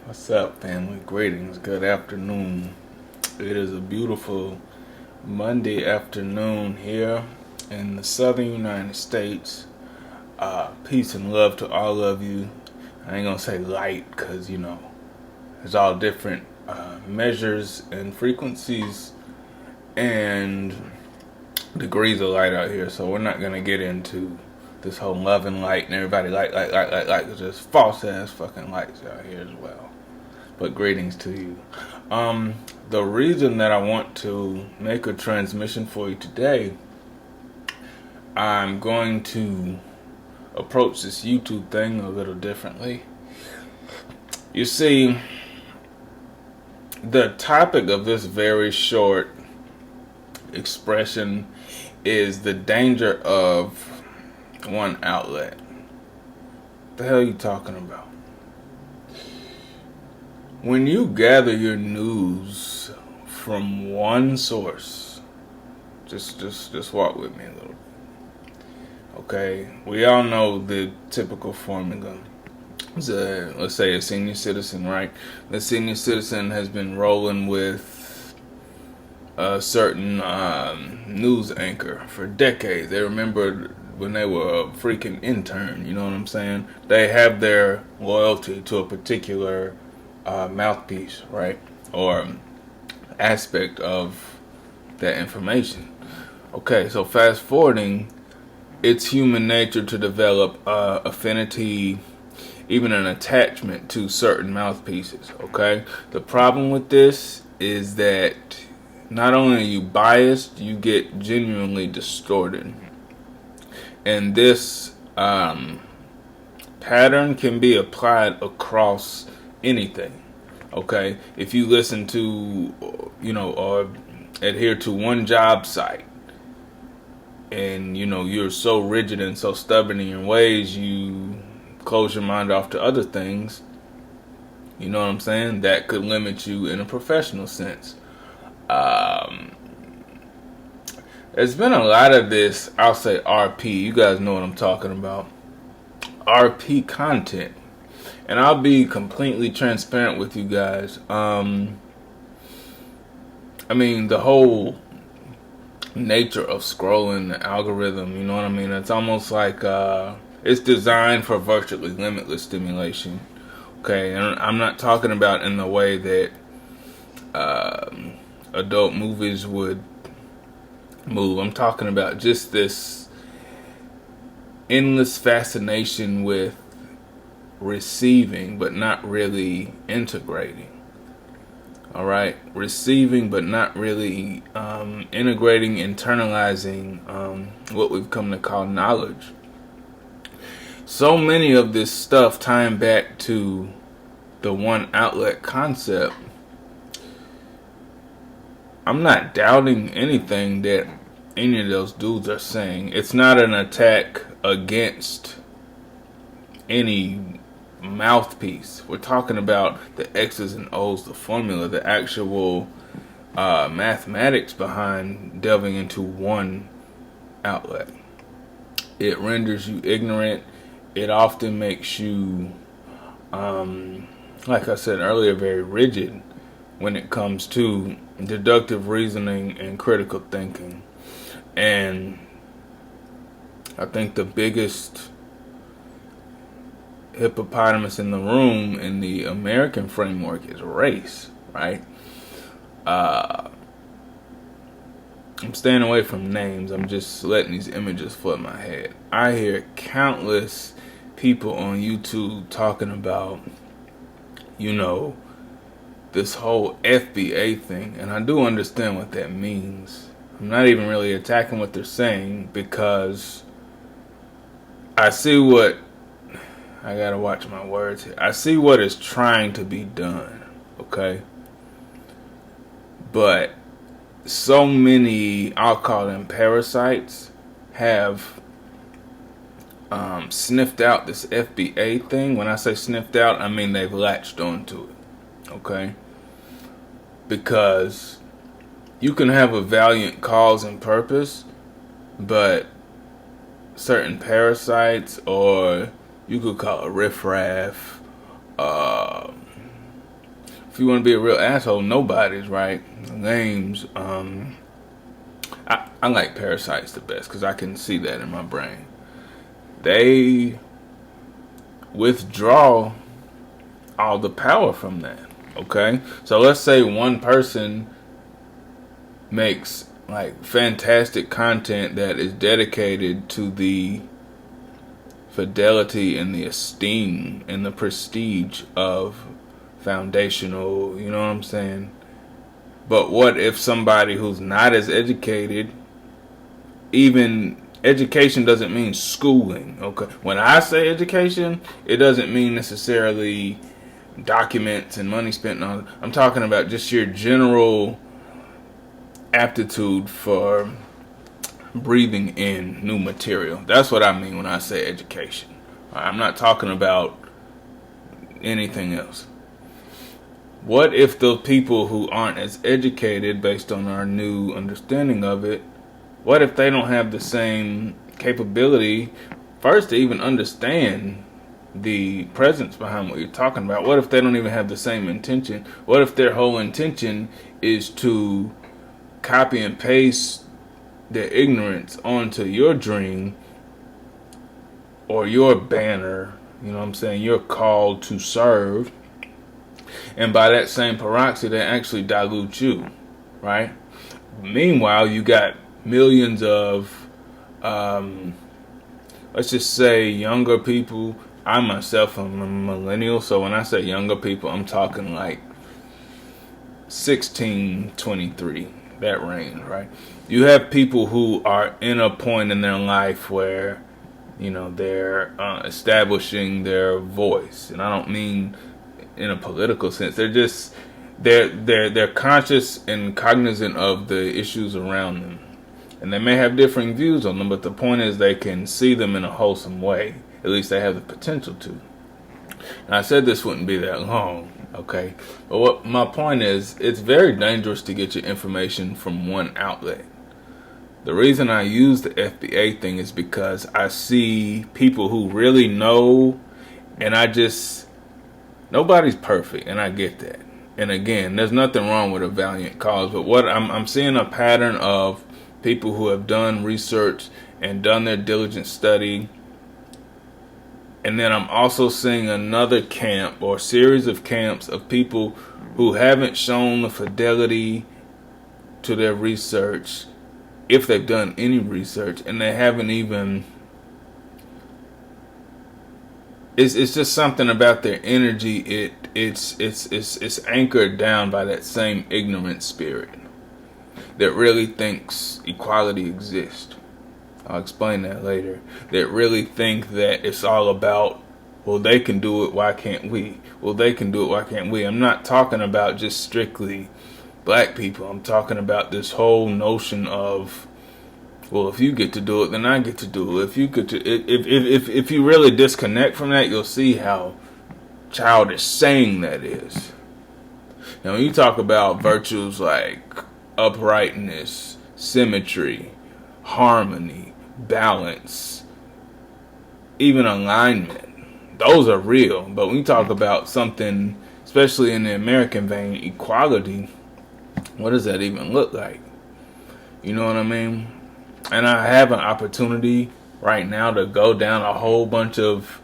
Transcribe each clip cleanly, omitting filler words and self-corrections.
What's up, family? Greetings. Good afternoon. It is a beautiful Monday afternoon here in the southern United States. Peace and love to all of you. I ain't gonna say light because, there's all different measures and frequencies and degrees of light out here. So we're not gonna get into this whole love and light and everybody light. It's just false ass fucking lights out here as well. But greetings to you. The reason that I want to make a transmission for you today, I'm going to approach this YouTube thing a little differently. You see, the topic of this very short expression is the danger of one outlet. What the hell are you talking about? When you gather your news from one source, just walk with me a little bit. Okay, we all know the typical formula. Let's say a senior citizen, right? The senior citizen has been rolling with a certain news anchor for decades. They remember when they were a freaking intern, you know what I'm saying? They have their loyalty to a particular mouthpiece, right? Or aspect of that information. Okay, so fast forwarding, it's human nature to develop affinity, even an attachment to certain mouthpieces, okay? The problem with this is that not only are you biased, you get genuinely distorted. And this pattern can be applied across anything, okay? If you listen to, or adhere to one job site, and, you're so rigid and so stubborn in your ways, you close your mind off to other things, you know what I'm saying? That could limit you in a professional sense. There's been a lot of this, I'll say RP, you guys know what I'm talking about, RP content. And I'll be completely transparent with you guys. The whole nature of scrolling the algorithm, you know what I mean? It's almost like it's designed for virtually limitless stimulation. Okay, and I'm not talking about in the way that adult movies would move. I'm talking about just this endless fascination with receiving but not really integrating. All right, receiving but not really integrating, internalizing what we've come to call knowledge. So many of this stuff tying back to the one outlet concept. I'm not doubting anything that any of those dudes are saying. It's not an attack against any mouthpiece. We're talking about the X's and O's, the formula, the actual mathematics behind delving into one outlet. It renders you ignorant. It often makes you, like I said earlier, very rigid when it comes to deductive reasoning and critical thinking. And I think the biggest hippopotamus in the room in the American framework is race, right? I'm staying away from names. I'm just letting these images flood my head. I hear countless people on YouTube talking about, this whole FBA thing, and I do understand what that means. I'm not even really attacking what they're saying because I see what I gotta watch my words here. I see what is trying to be done, okay? But so many, I'll call them parasites, have sniffed out this FBA thing. When I say sniffed out, I mean they've latched onto it, okay? Because you can have a valiant cause and purpose, but certain parasites, or you could call it riffraff, if you want to be a real asshole, nobody's, right? Names, I like parasites the best because I can see that in my brain. They withdraw all the power from that, okay? So let's say one person makes like fantastic content that is dedicated to the fidelity and the esteem and the prestige of foundational, you know what I'm saying? But what if somebody who's not as educated, even education doesn't mean schooling, okay? When I say education, it doesn't mean necessarily documents and money spent on. I'm talking about just your general aptitude for breathing in new material. That's what I mean when I say education. I'm not talking about anything else. What if the people who aren't as educated based on our new understanding of it, what if they don't have the same capability first to even understand the presence behind what you're talking about? What if they don't even have the same intention? What if their whole intention is to copy and paste their ignorance onto your dream or your banner, you know what I'm saying, your call to serve, and by that same proxy they actually dilute you, right? Meanwhile, you got millions of let's just say younger people. I myself am a millennial, so when I say younger people, I'm talking like 16, 23, that range, right? You have people who are in a point in their life where, you know, they're establishing their voice, and I don't mean in a political sense. They're just they're conscious and cognizant of the issues around them, and they may have differing views on them, but the point is they can see them in a wholesome way. At least they have the potential to. And I said this wouldn't be that long, okay? But what my point is, it's very dangerous to get your information from one outlet. The reason I use the FBA thing is because I see people who really know, and nobody's perfect, and I get that. And again, there's nothing wrong with a valiant cause, but what I'm seeing a pattern of people who have done research and done their diligent study. And then I'm also seeing another camp or series of camps of people who haven't shown the fidelity to their research, if they've done any research, and they haven't even. It's just something about their energy. It's anchored down by that same ignorant spirit that really thinks equality exists. I'll explain that later. That really think that it's all about, well, they can do it, why can't we? Well, they can do it, why can't we? I'm not talking about just strictly black people. I'm talking about this whole notion of, well, if you get to do it, then I get to do it. If you really disconnect from that, you'll see how childish saying that is. Now, when you talk about virtues like uprightness, symmetry, harmony, balance, even alignment, those are real. But when you talk about something, especially in the American vein, equality, what does that even look like? You know what I mean? And I have an opportunity right now to go down a whole bunch of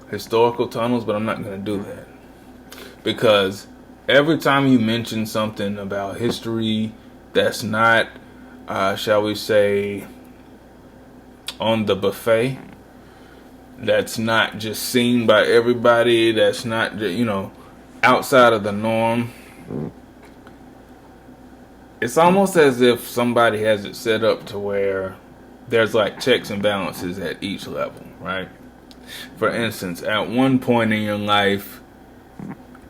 historical tunnels, but I'm not going to do that. Because every time you mention something about history that's not, shall we say, on the buffet, that's not just seen by everybody, that's not, you know, outside of the norm, it's almost as if somebody has it set up to where there's like checks and balances at each level, right? For instance, at one point in your life,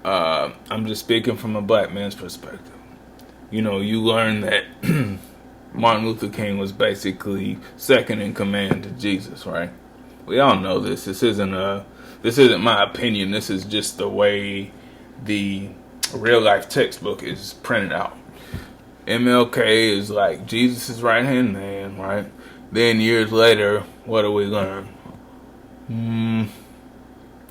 I'm just speaking from a black man's perspective. You know, you learn that Martin Luther King was basically second in command to Jesus, right? We all know this. This isn't my opinion. This is just the way the real life textbook is printed out. MLK is like Jesus' right hand man, right? Then years later, what do we learn?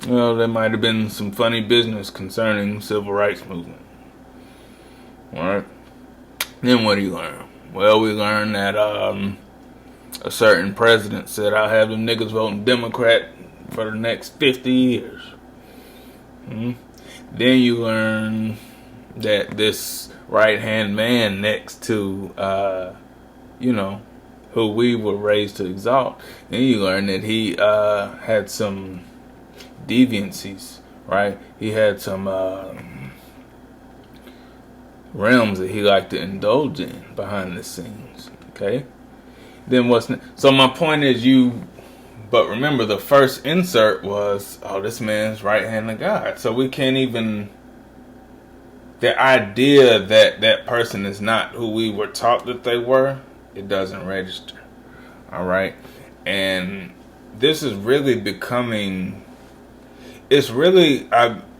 There might have been some funny business concerning civil rights movement. Alright? Then what do you learn? Well, we learned that a certain president said, I'll have them niggas voting Democrat for the next 50 years. Then you learn that this right-hand man next to, who we were raised to exalt, then you learn that he had some deviancies, right? He had some realms that he liked to indulge in behind the scenes, okay? Then so my point is but remember the first insert was, oh, this man's right hand of God. So we can't even, the idea that that person is not who we were taught that they were, it doesn't register. All right. And this is really becoming, it's really,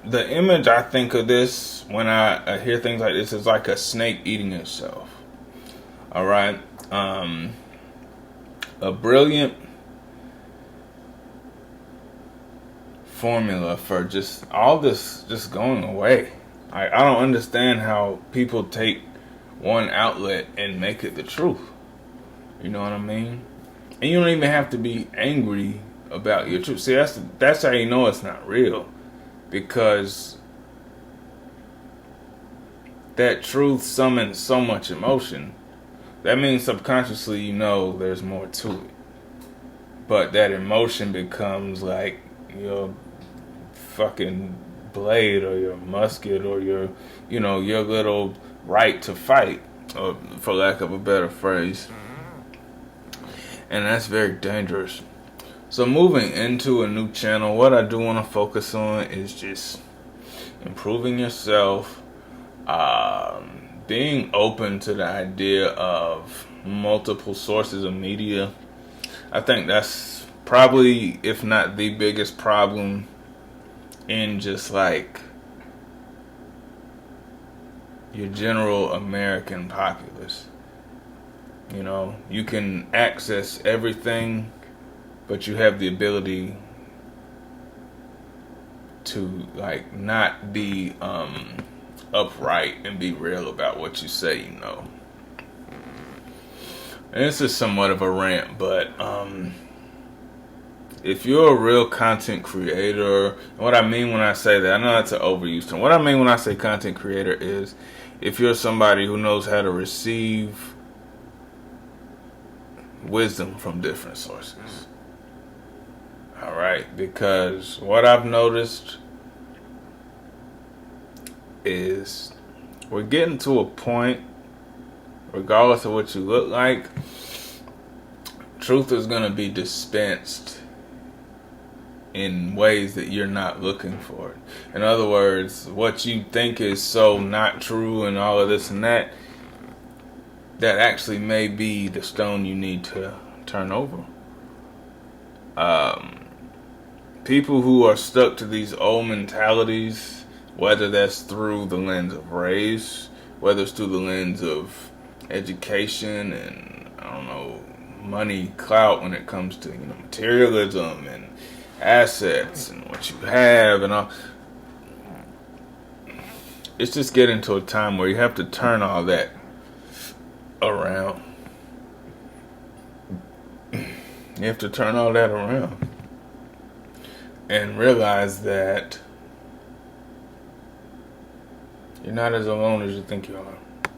the image I think of this when I hear things like this is like a snake eating itself. All right. A brilliant formula for just all this just going away. I don't understand how people take one outlet and make it the truth. You know what I mean? And you don't even have to be angry about your truth. See, that's how you know it's not real. Because that truth summons so much emotion. That means subconsciously you know there's more to it. But that emotion becomes like your fucking blade or your musket or your little right to fight, or for lack of a better phrase. And that's very dangerous. So moving into a new channel, what I do want to focus on is just improving yourself, being open to the idea of multiple sources of media. I think that's probably, if not the biggest problem in just like your general American populace. You can access everything, but you have the ability to like not be upright and be real about what you say you know. And this is somewhat of a rant, but if you're a real content creator, and what I mean when I say that, I know that's an overused term. What I mean when I say content creator is if you're somebody who knows how to receive wisdom from different sources. All right, because what I've noticed is we're getting to a point, regardless of what you look like, truth is going to be dispensed in ways that you're not looking for it. In other words, what you think is so not true and all of this and that actually may be the stone you need to turn over. People who are stuck to these old mentalities, whether that's through the lens of race, whether it's through the lens of education and, money, clout when it comes to, materialism and assets and what you have and all. It's just getting to a time where you have to turn all that around. You have to turn all that around and realize that you're not as alone as you think you are.